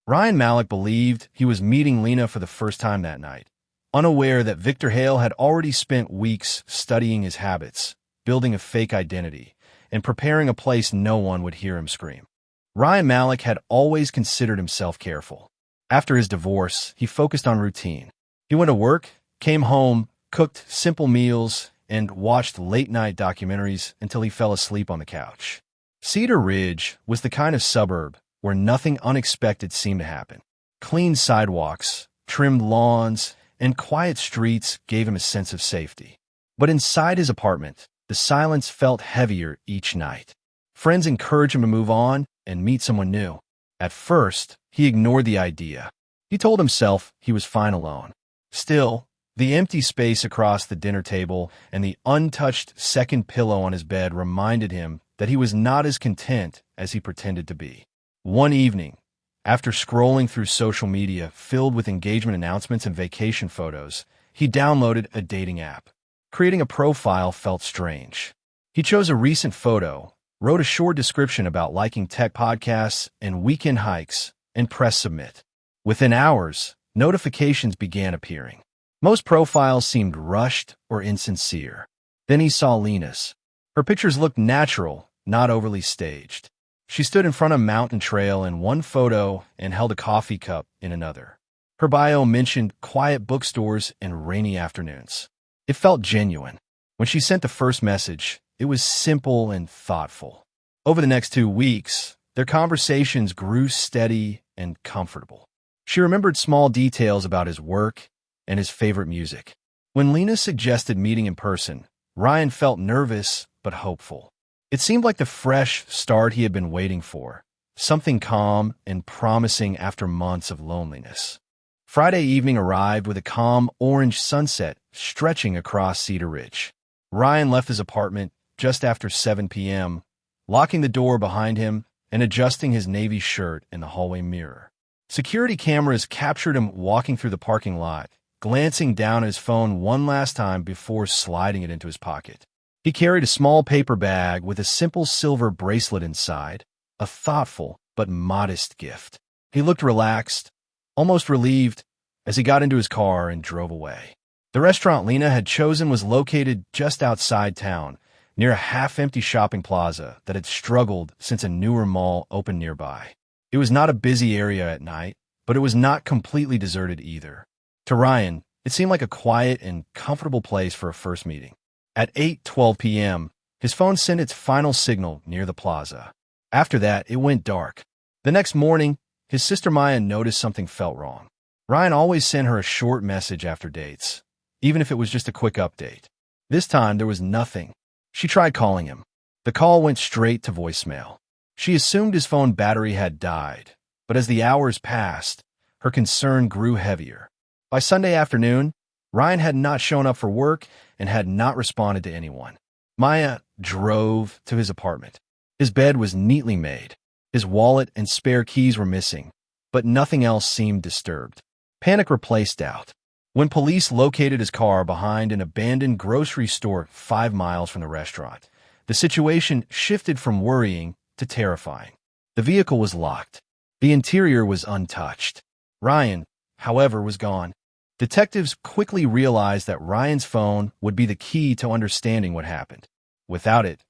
Ryan Malik believed he was meeting Lena for the first time that night, unaware that Victor Hale had already spent weeks studying his habits, building a fake identity, and preparing a place no one would hear him scream. Ryan Malik had always considered himself careful. After his divorce, he focused on routine. He went to work, came home, cooked simple meals, and watched late-night documentaries until he fell asleep on the couch. Cedar Ridge was the kind of suburb where nothing unexpected seemed to happen. Clean sidewalks, trimmed lawns, and quiet streets gave him a sense of safety. But inside his apartment, the silence felt heavier each night. Friends encouraged him to move on and meet someone new. At first, he ignored the idea. He told himself he was fine alone. Still, the empty space across the dinner table and the untouched second pillow on his bed reminded him that he was not as content as he pretended to be. One evening, after scrolling through social media filled with engagement announcements and vacation photos, he downloaded a dating app. Creating a profile felt strange. He chose a recent photo, wrote a short description about liking tech podcasts and weekend hikes, and pressed submit. Within hours, notifications began appearing. Most profiles seemed rushed or insincere. Then he saw Lena's. Her pictures looked natural, not overly staged. She stood in front of a mountain trail in one photo and held a coffee cup in another. Her bio mentioned quiet bookstores and rainy afternoons. It felt genuine. When she sent the first message, it was simple and thoughtful. Over the next 2 weeks, their conversations grew steady and comfortable. She remembered small details about his work and his favorite music. When Lena suggested meeting in person, Ryan felt nervous but hopeful. It seemed like the fresh start he had been waiting for, something calm and promising after months of loneliness. Friday evening arrived with a calm orange sunset stretching across Cedar Ridge. Ryan left his apartment just after 7 p.m., locking the door behind him and adjusting his navy shirt in the hallway mirror. Security cameras captured him walking through the parking lot, glancing down at his phone one last time before sliding it into his pocket. He carried a small paper bag with a simple silver bracelet inside, a thoughtful but modest gift. He looked relaxed, almost relieved, as he got into his car and drove away. The restaurant Lena had chosen was located just outside town, near a half-empty shopping plaza that had struggled since a newer mall opened nearby. It was not a busy area at night, but it was not completely deserted either. To Ryan, it seemed like a quiet and comfortable place for a first meeting. At 8:12 p.m., his phone sent its final signal near the plaza. After that, it went dark. The next morning, his sister Maya noticed something felt wrong. Ryan always sent her a short message after dates, even if it was just a quick update. This time, there was nothing. She tried calling him. The call went straight to voicemail. She assumed his phone battery had died, but as the hours passed, her concern grew heavier. By Sunday afternoon, Ryan had not shown up for work and had not responded to anyone. Maya drove to his apartment. His bed was neatly made. His wallet and spare keys were missing, but nothing else seemed disturbed. Panic replaced doubt. When police located his car behind an abandoned grocery store 5 miles from the restaurant, the situation shifted from worrying to terrifying. The vehicle was locked. The interior was untouched. Ryan, however, was gone. Detectives quickly realized that Ryan's phone would be the key to understanding what happened. Without it,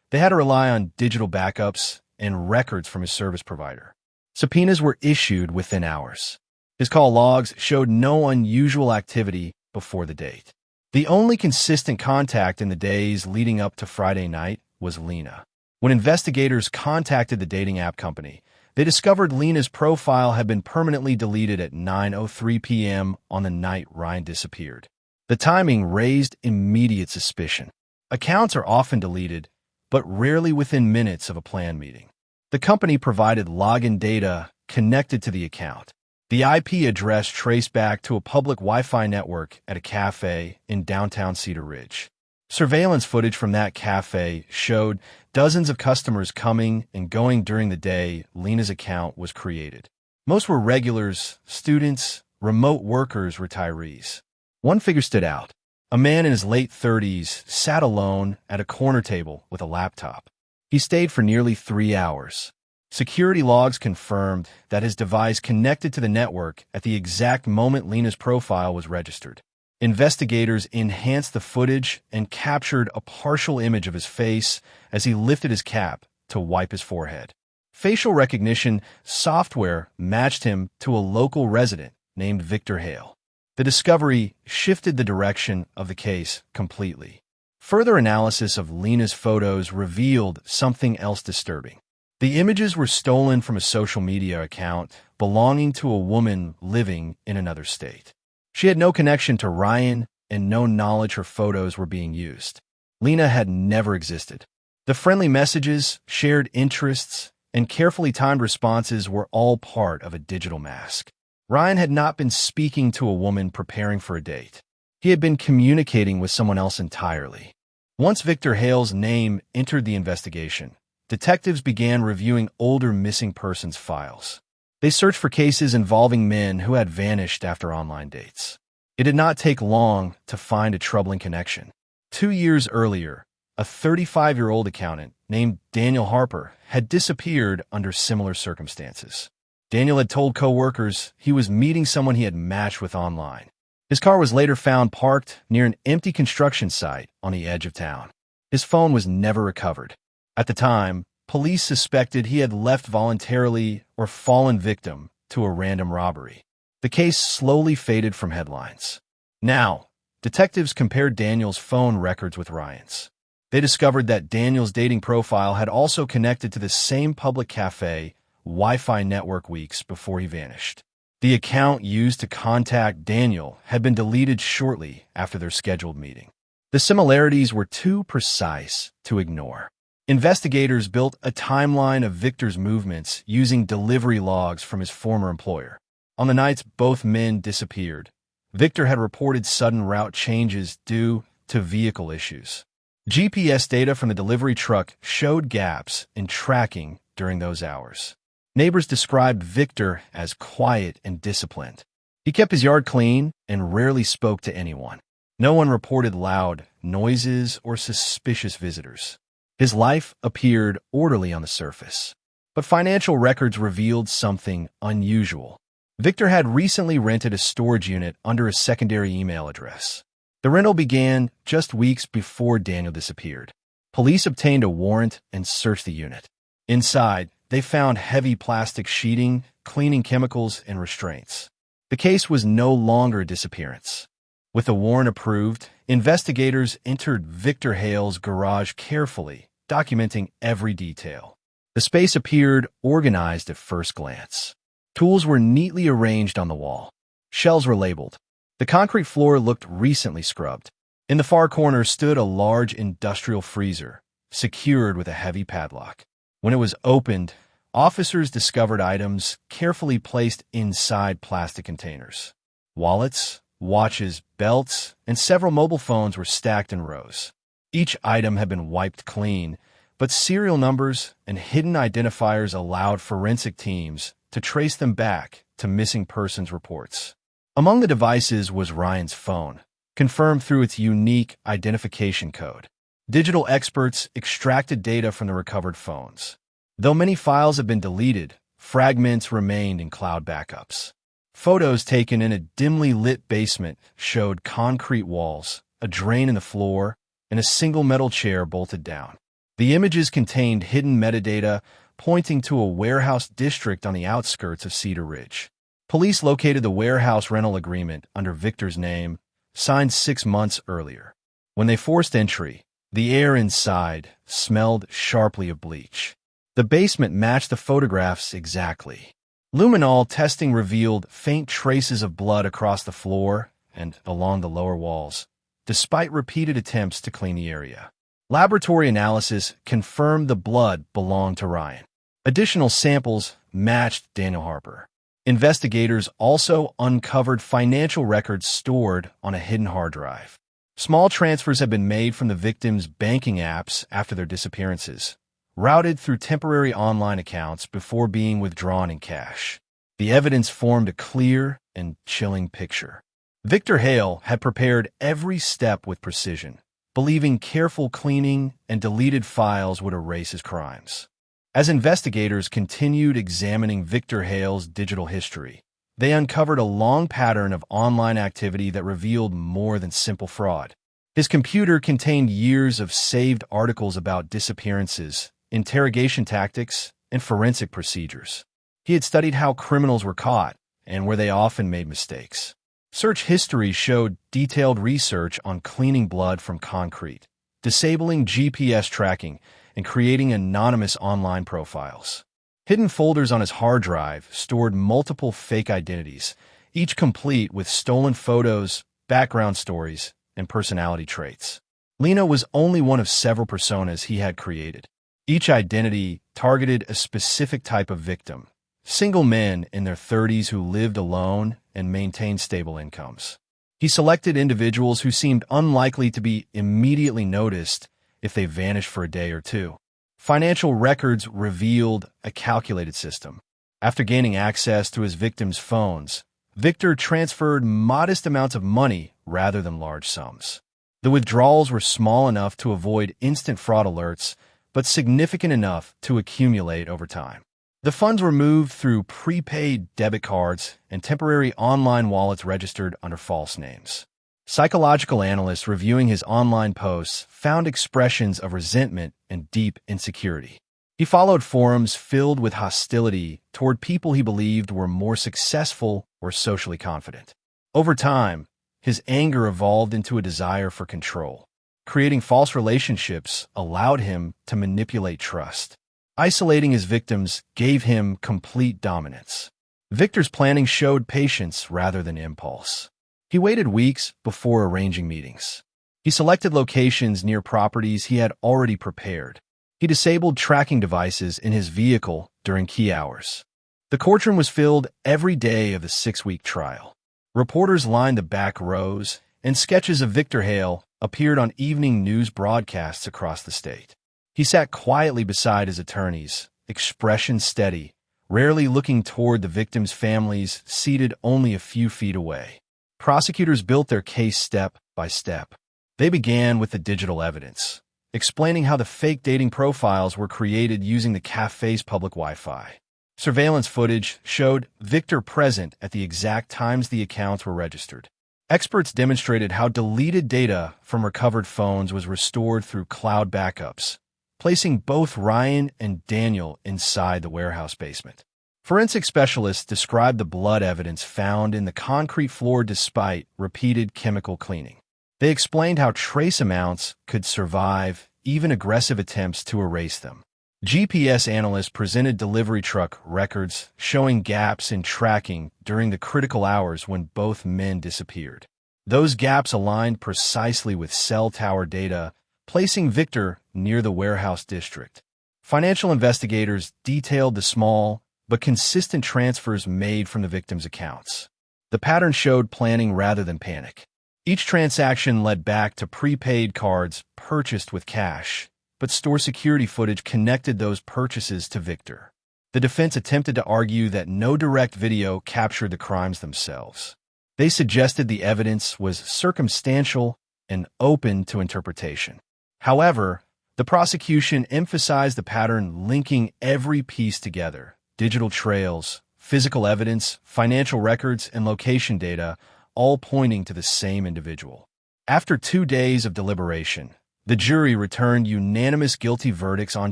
they had to rely on digital backups and records from his service provider. Subpoenas were issued within hours. His call logs showed no unusual activity before the date. The only consistent contact in the days leading up to Friday night was Lena. When investigators contacted the dating app company, they discovered Lena's profile had been permanently deleted at 9:03 p.m. on the night Ryan disappeared. The timing raised immediate suspicion. Accounts are often deleted, but rarely within minutes of a planned meeting. The company provided login data connected to the account. The IP address traced back to a public Wi-Fi network at a cafe in downtown Cedar Ridge. Surveillance footage from that cafe showed dozens of customers coming and going during the day Lena's account was created. Most were regulars, students, remote workers, retirees. One figure stood out. A man in his late 30s sat alone at a corner table with a laptop. He stayed for nearly 3 hours. Security logs confirmed that his device connected to the network at the exact moment Lena's profile was registered. Investigators enhanced the footage and captured a partial image of his face as he lifted his cap to wipe his forehead. Facial recognition software matched him to a local resident named Victor Hale. The discovery shifted the direction of the case completely. Further analysis of Lena's photos revealed something else disturbing. The images were stolen from a social media account belonging to a woman living in another state. She had no connection to Ryan and no knowledge her photos were being used. Lena had never existed. The friendly messages, shared interests, and carefully timed responses were all part of a digital mask. Ryan had not been speaking to a woman preparing for a date. He had been communicating with someone else entirely. Once Victor Hale's name entered the investigation, detectives began reviewing older missing persons files. They searched for cases involving men who had vanished after online dates. It did not take long to find a troubling connection. 2 years earlier, a 35-year-old accountant named Daniel Harper had disappeared under similar circumstances. Daniel had told coworkers he was meeting someone he had matched with online. His car was later found parked near an empty construction site on the edge of town. His phone was never recovered. At the time, police suspected he had left voluntarily or fallen victim to a random robbery. The case slowly faded from headlines. Now, detectives compared Daniel's phone records with Ryan's. They discovered that Daniel's dating profile had also connected to the same public cafe Wi-Fi network weeks before he vanished. The account used to contact Daniel had been deleted shortly after their scheduled meeting. The similarities were too precise to ignore. Investigators built a timeline of Victor's movements using delivery logs from his former employer. On the nights both men disappeared, Victor had reported sudden route changes due to vehicle issues. GPS data from the delivery truck showed gaps in tracking during those hours. Neighbors described Victor as quiet and disciplined. He kept his yard clean and rarely spoke to anyone. No one reported loud noises or suspicious visitors. His life appeared orderly on the surface, but financial records revealed something unusual. Victor had recently rented a storage unit under a secondary email address. The rental began just weeks before Daniel disappeared. Police obtained a warrant and searched the unit. Inside, they found heavy plastic sheeting, cleaning chemicals, and restraints. The case was no longer a disappearance. With the warrant approved, investigators entered Victor Hale's garage carefully, documenting every detail. The space appeared organized at first glance. Tools were neatly arranged on the wall. Shelves were labeled. The concrete floor looked recently scrubbed. In the far corner stood a large industrial freezer, secured with a heavy padlock. When it was opened, officers discovered items carefully placed inside plastic containers. Wallets, watches, belts, and several mobile phones were stacked in rows. Each item had been wiped clean, but serial numbers and hidden identifiers allowed forensic teams to trace them back to missing persons reports. Among the devices was Ryan's phone, confirmed through its unique identification code. Digital experts extracted data from the recovered phones. Though many files have been deleted, fragments remained in cloud backups. Photos taken in a dimly lit basement showed concrete walls, a drain in the floor, and a single metal chair bolted down. The images contained hidden metadata pointing to a warehouse district on the outskirts of Cedar Ridge. Police located the warehouse rental agreement under Victor's name, signed 6 months earlier. When they forced entry, the air inside smelled sharply of bleach. The basement matched the photographs exactly. Luminol testing revealed faint traces of blood across the floor and along the lower walls, despite repeated attempts to clean the area. Laboratory analysis confirmed the blood belonged to Ryan. Additional samples matched Daniel Harper. Investigators also uncovered financial records stored on a hidden hard drive. Small transfers had been made from the victims' banking apps after their disappearances, routed through temporary online accounts before being withdrawn in cash. The evidence formed a clear and chilling picture. Victor Hale had prepared every step with precision, believing careful cleaning and deleted files would erase his crimes. As investigators continued examining Victor Hale's digital history, they uncovered a long pattern of online activity that revealed more than simple fraud. His computer contained years of saved articles about disappearances, interrogation tactics, and forensic procedures. He had studied how criminals were caught and where they often made mistakes. Search history showed detailed research on cleaning blood from concrete, disabling GPS tracking, and creating anonymous online profiles. Hidden folders on his hard drive stored multiple fake identities, each complete with stolen photos, background stories, and personality traits. Lena was only one of several personas he had created. Each identity targeted a specific type of victim: single men in their 30s who lived alone and maintained stable incomes. He selected individuals who seemed unlikely to be immediately noticed if they vanished for a day or two. Financial records revealed a calculated system. After gaining access to his victims' phones, Victor transferred modest amounts of money rather than large sums. The withdrawals were small enough to avoid instant fraud alerts, but significant enough to accumulate over time. The funds were moved through prepaid debit cards and temporary online wallets registered under false names. Psychological analysts reviewing his online posts found expressions of resentment and deep insecurity. He followed forums filled with hostility toward people he believed were more successful or socially confident. Over time, his anger evolved into a desire for control. Creating false relationships allowed him to manipulate trust. Isolating his victims gave him complete dominance. Victor's planning showed patience rather than impulse. He waited weeks before arranging meetings. He selected locations near properties he had already prepared. He disabled tracking devices in his vehicle during key hours. The courtroom was filled every day of the 6-week trial. Reporters lined the back rows, and sketches of Victor Hale appeared on evening news broadcasts across the state. He sat quietly beside his attorneys, expression steady, rarely looking toward the victims' families seated only a few feet away. Prosecutors built their case step by step. They began with the digital evidence, explaining how the fake dating profiles were created using the cafe's public Wi-Fi. Surveillance footage showed Victor present at the exact times the accounts were registered. Experts demonstrated how deleted data from recovered phones was restored through cloud backups, placing both Ryan and Daniel inside the warehouse basement. Forensic specialists described the blood evidence found in the concrete floor despite repeated chemical cleaning. They explained how trace amounts could survive even aggressive attempts to erase them. GPS analysts presented delivery truck records showing gaps in tracking during the critical hours when both men disappeared. Those gaps aligned precisely with cell tower data, placing Victor near the warehouse district. Financial investigators detailed the small but consistent transfers made from the victims' accounts. The pattern showed planning rather than panic. Each transaction led back to prepaid cards purchased with cash, but store security footage connected those purchases to Victor. The defense attempted to argue that no direct video captured the crimes themselves. They suggested the evidence was circumstantial and open to interpretation. However, the prosecution emphasized the pattern linking every piece together: digital trails, physical evidence, financial records, and location data, all pointing to the same individual. After 2 days of deliberation, the jury returned unanimous guilty verdicts on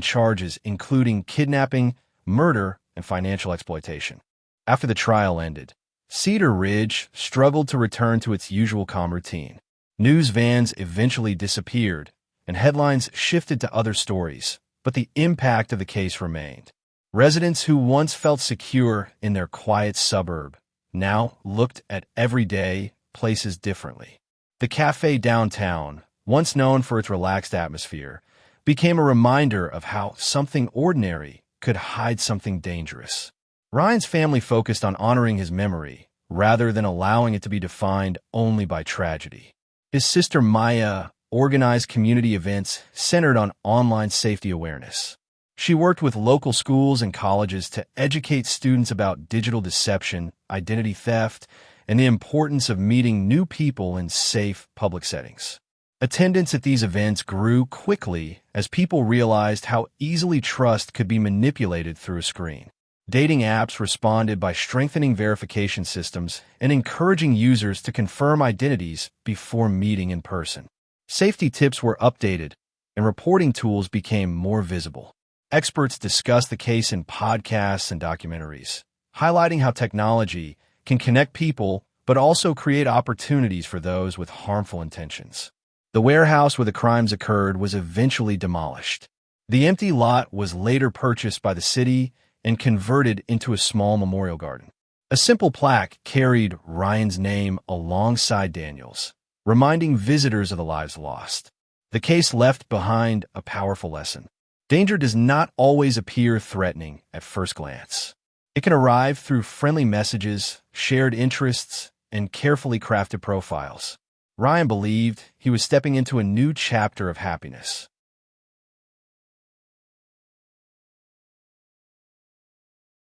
charges including kidnapping, murder, and financial exploitation. After the trial ended, Cedar Ridge struggled to return to its usual calm routine. News vans eventually disappeared, and headlines shifted to other stories, but the impact of the case remained. Residents who once felt secure in their quiet suburb now looked at everyday places differently. The cafe downtown, once known for its relaxed atmosphere, became a reminder of how something ordinary could hide something dangerous. Ryan's family focused on honoring his memory rather than allowing it to be defined only by tragedy. His sister Maya organized community events centered on online safety awareness. She worked with local schools and colleges to educate students about digital deception, identity theft, and the importance of meeting new people in safe public settings. Attendance at these events grew quickly as people realized how easily trust could be manipulated through a screen. Dating apps responded by strengthening verification systems and encouraging users to confirm identities before meeting in person. Safety tips were updated, and reporting tools became more visible. Experts discussed the case in podcasts and documentaries, highlighting how technology can connect people but also create opportunities for those with harmful intentions. The warehouse where the crimes occurred was eventually demolished. The empty lot was later purchased by the city and converted into a small memorial garden. A simple plaque carried Ryan's name alongside Daniel's, reminding visitors of the lives lost. The case left behind a powerful lesson. Danger does not always appear threatening at first glance. It can arrive through friendly messages, shared interests, and carefully crafted profiles. Ryan believed he was stepping into a new chapter of happiness,